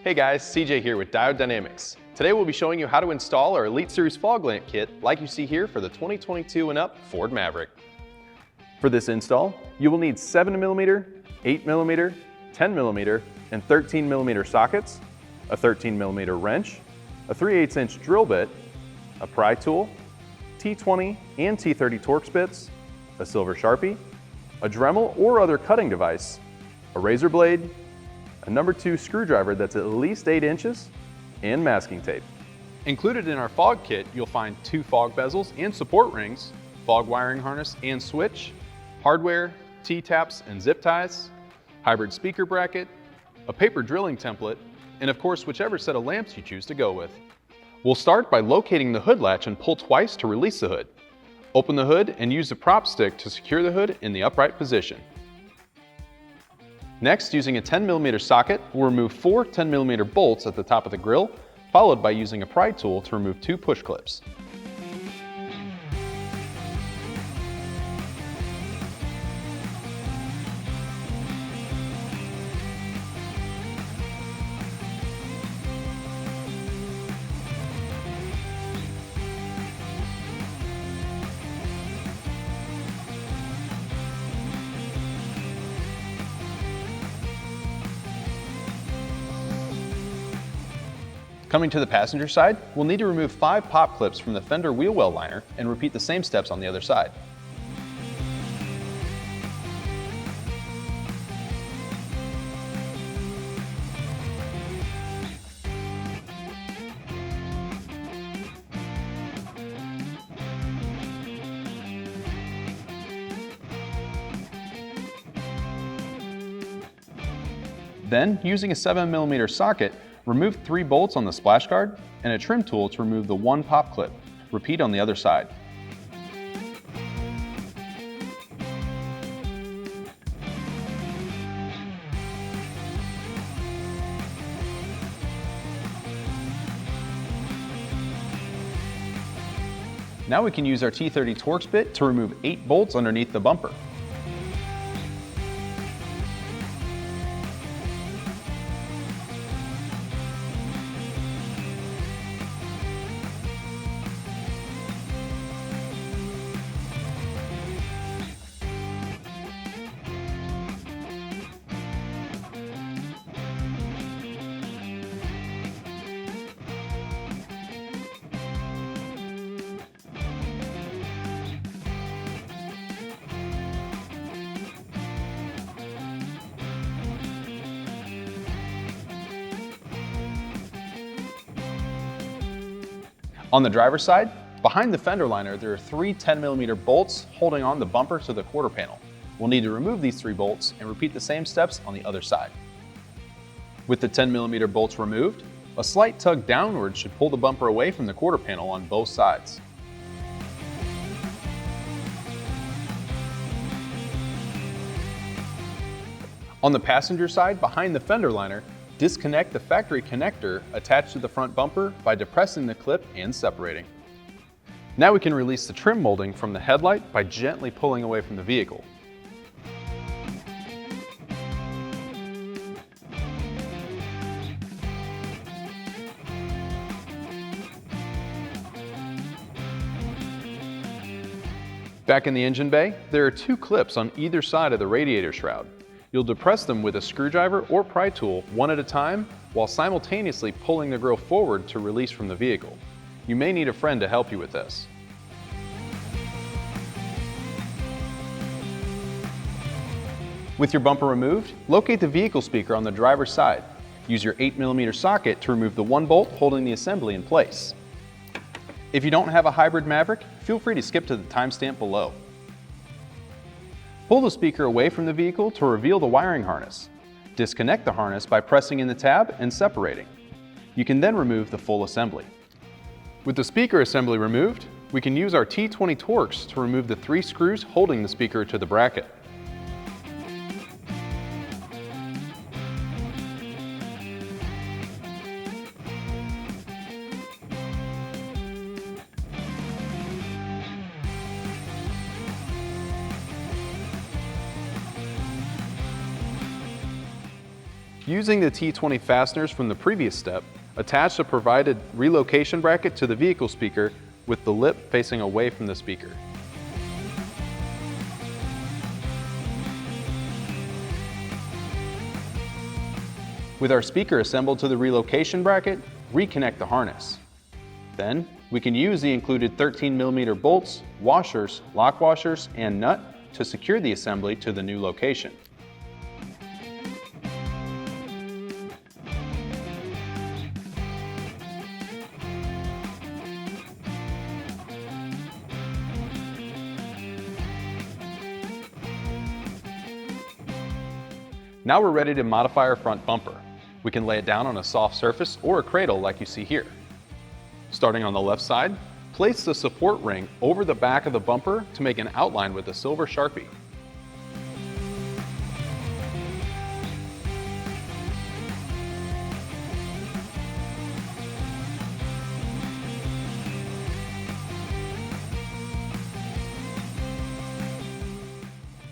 Hey guys, CJ here with Diode Dynamics. Today we'll be showing you how to install our Elite Series fog lamp kit like you see here for the 2022 and up Ford Maverick. For this install, you will need 7mm, 8mm, 10mm, and 13mm sockets, a 13mm wrench, a 3/8 inch drill bit, a pry tool, T20 and T30 Torx bits, a silver Sharpie, a Dremel or other cutting device, a razor blade, a number 2 screwdriver that's at least 8 inches, and masking tape. Included in our fog kit, you'll find 2 fog bezels and support rings, fog wiring harness and switch, hardware, T-taps and zip ties, hybrid speaker bracket, a paper drilling template, and of course whichever set of lamps you choose to go with. We'll start by locating the hood latch and pull twice to release the hood. Open the hood and use the prop stick to secure the hood in the upright position. Next, using a 10mm socket, we'll remove 4 10mm bolts at the top of the grill, followed by using a pry tool to remove 2 push clips. Coming to the passenger side, we'll need to remove 5 pop clips from the fender wheel well liner and repeat the same steps on the other side. Then, using a 7mm socket, remove 3 bolts on the splash guard and a trim tool to remove the 1 pop clip. Repeat on the other side. Now we can use our T30 Torx bit to remove 8 bolts underneath the bumper. On the driver's side, behind the fender liner, there are 3 10mm bolts holding on the bumper to the quarter panel. We'll need to remove these 3 bolts and repeat the same steps on the other side. With the 10mm bolts removed, a slight tug downward should pull the bumper away from the quarter panel on both sides. On the passenger side, behind the fender liner, disconnect the factory connector attached to the front bumper by depressing the clip and separating. Now we can release the trim molding from the headlight by gently pulling away from the vehicle. Back in the engine bay, there are 2 clips on either side of the radiator shroud. You'll depress them with a screwdriver or pry tool one at a time while simultaneously pulling the grill forward to release from the vehicle. You may need a friend to help you with this. With your bumper removed, locate the vehicle speaker on the driver's side. Use your 8mm socket to remove the 1 bolt holding the assembly in place. If you don't have a hybrid Maverick, feel free to skip to the timestamp below. Pull the speaker away from the vehicle to reveal the wiring harness. Disconnect the harness by pressing in the tab and separating. You can then remove the full assembly. With the speaker assembly removed, we can use our T20 Torx to remove the 3 screws holding the speaker to the bracket. Using the T20 fasteners from the previous step, attach the provided relocation bracket to the vehicle speaker with the lip facing away from the speaker. With our speaker assembled to the relocation bracket, reconnect the harness. Then, we can use the included 13mm bolts, washers, lock washers, and nut to secure the assembly to the new location. Now we're ready to modify our front bumper. We can lay it down on a soft surface or a cradle like you see here. Starting on the left side, place the support ring over the back of the bumper to make an outline with a silver Sharpie.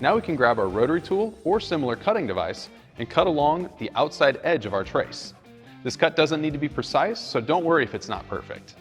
Now we can grab our rotary tool or similar cutting device and cut along the outside edge of our trace. This cut doesn't need to be precise, so don't worry if it's not perfect.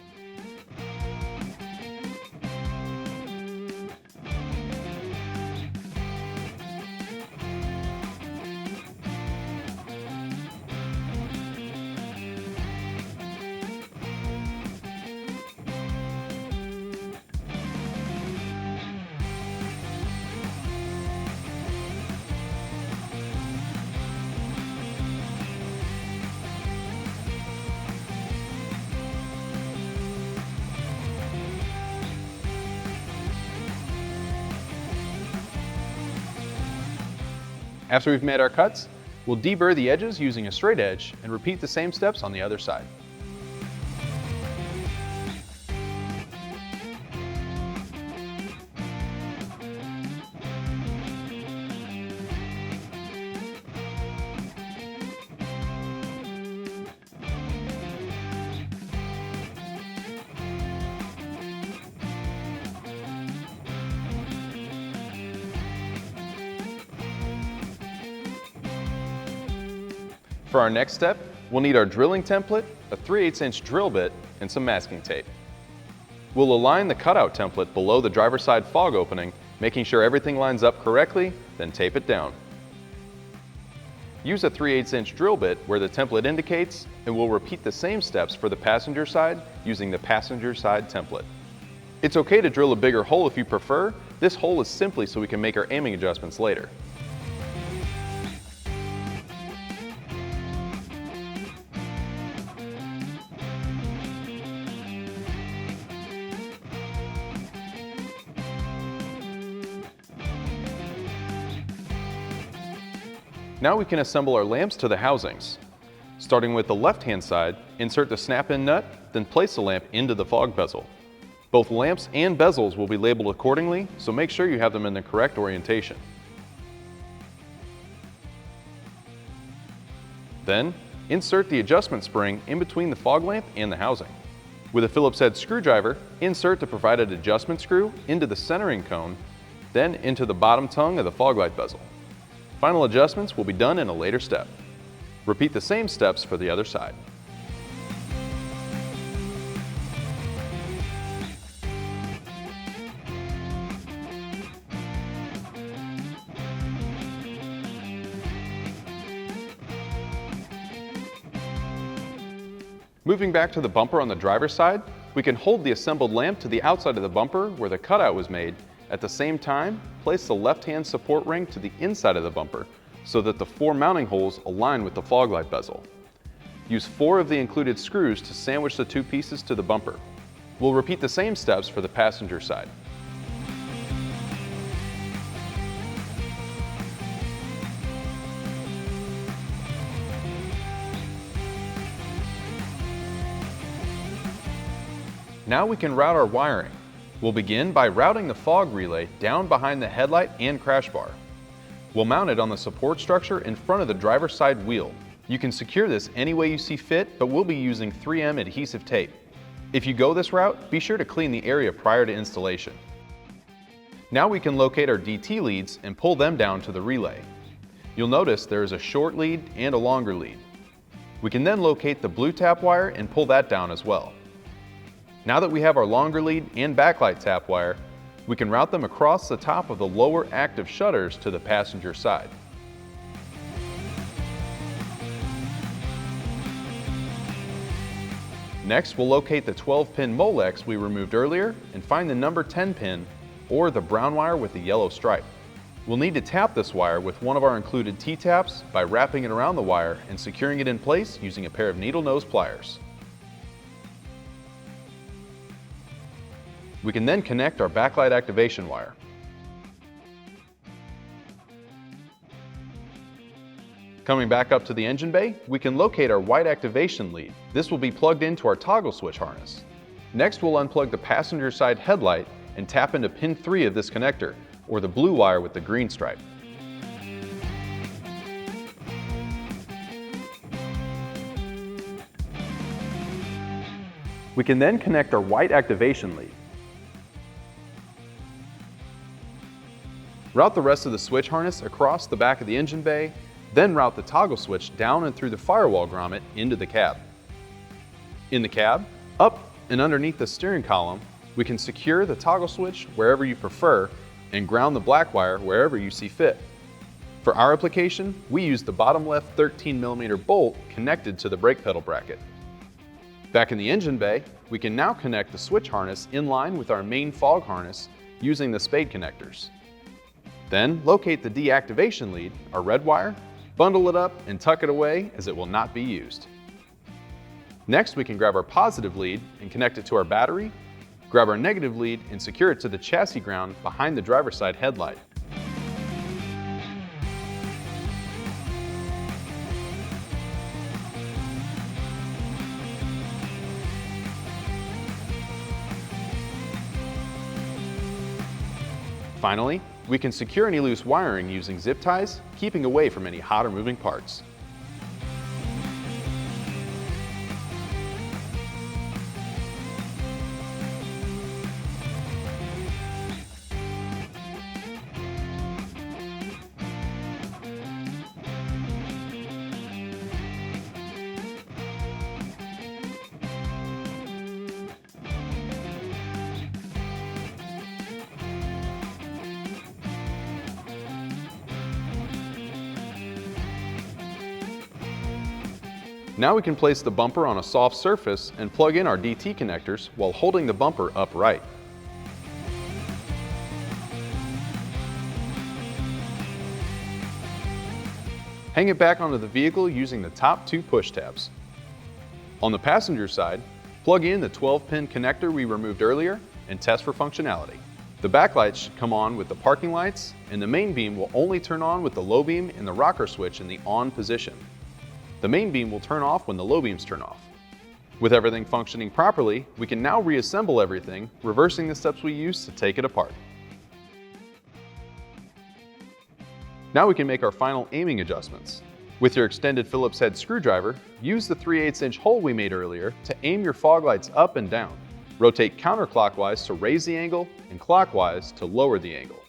After we've made our cuts, we'll deburr the edges using a straight edge and repeat the same steps on the other side. For our next step, we'll need our drilling template, a 3/8" drill bit, and some masking tape. We'll align the cutout template below the driver's side fog opening, making sure everything lines up correctly, then tape it down. Use a 3/8" drill bit where the template indicates, and we'll repeat the same steps for the passenger side using the passenger side template. It's okay to drill a bigger hole if you prefer. This hole is simply so we can make our aiming adjustments later. Now we can assemble our lamps to the housings. Starting with the left-hand side, insert the snap-in nut, then place the lamp into the fog bezel. Both lamps and bezels will be labeled accordingly, so make sure you have them in the correct orientation. Then, insert the adjustment spring in between the fog lamp and the housing. With a Phillips head screwdriver, insert the provided adjustment screw into the centering cone, then into the bottom tongue of the fog light bezel. Final adjustments will be done in a later step. Repeat the same steps for the other side. Moving back to the bumper on the driver's side, we can hold the assembled lamp to the outside of the bumper where the cutout was made. At the same time, place the left-hand support ring to the inside of the bumper so that the 4 mounting holes align with the fog light bezel. Use 4 of the included screws to sandwich the 2 pieces to the bumper. We'll repeat the same steps for the passenger side. Now we can route our wiring. We'll begin by routing the fog relay down behind the headlight and crash bar. We'll mount it on the support structure in front of the driver's side wheel. You can secure this any way you see fit, but we'll be using 3M adhesive tape. If you go this route, be sure to clean the area prior to installation. Now we can locate our DT leads and pull them down to the relay. You'll notice there is a short lead and a longer lead. We can then locate the blue tap wire and pull that down as well. Now that we have our longer lead and backlight tap wire, we can route them across the top of the lower active shutters to the passenger side. Next, we'll locate the 12-pin Molex we removed earlier and find the number 10 pin, or the brown wire with the yellow stripe. We'll need to tap this wire with one of our included T-taps by wrapping it around the wire and securing it in place using a pair of needle nose pliers. We can then connect our backlight activation wire. Coming back up to the engine bay, we can locate our white activation lead. This will be plugged into our toggle switch harness. Next, we'll unplug the passenger side headlight and tap into pin 3 of this connector, or the blue wire with the green stripe. We can then connect our white activation lead. Route the rest of the switch harness across the back of the engine bay, then route the toggle switch down and through the firewall grommet into the cab. In the cab, up and underneath the steering column, we can secure the toggle switch wherever you prefer and ground the black wire wherever you see fit. For our application, we use the bottom left 13mm bolt connected to the brake pedal bracket. Back in the engine bay, we can now connect the switch harness in line with our main fog harness using the spade connectors. Then locate the deactivation lead, our red wire, bundle it up and tuck it away as it will not be used. Next, we can grab our positive lead and connect it to our battery, grab our negative lead and secure it to the chassis ground behind the driver's side headlight. Finally, we can secure any loose wiring using zip ties, keeping away from any hot or moving parts. Now we can place the bumper on a soft surface and plug in our DT connectors while holding the bumper upright. Hang it back onto the vehicle using the top 2 push tabs. On the passenger side, plug in the 12-pin connector we removed earlier and test for functionality. The backlights should come on with the parking lights, and the main beam will only turn on with the low beam and the rocker switch in the on position. The main beam will turn off when the low beams turn off. With everything functioning properly, we can now reassemble everything, reversing the steps we used to take it apart. Now we can make our final aiming adjustments. With your extended Phillips head screwdriver, use the 3/8" hole we made earlier to aim your fog lights up and down. Rotate counterclockwise to raise the angle and clockwise to lower the angle.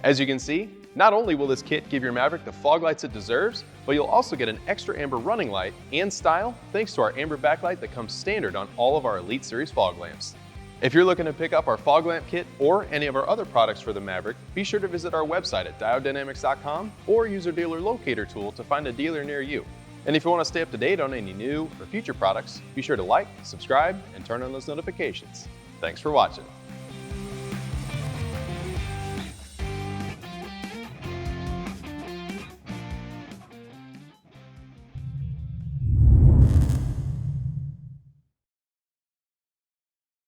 As you can see, not only will this kit give your Maverick the fog lights it deserves, but you'll also get an extra amber running light and style thanks to our amber backlight that comes standard on all of our Elite Series fog lamps. If you're looking to pick up our fog lamp kit or any of our other products for the Maverick, be sure to visit our website at diodedynamics.com or use our dealer locator tool to find a dealer near you. And if you want to stay up to date on any new or future products, be sure to like, subscribe, and turn on those notifications. Thanks for watching.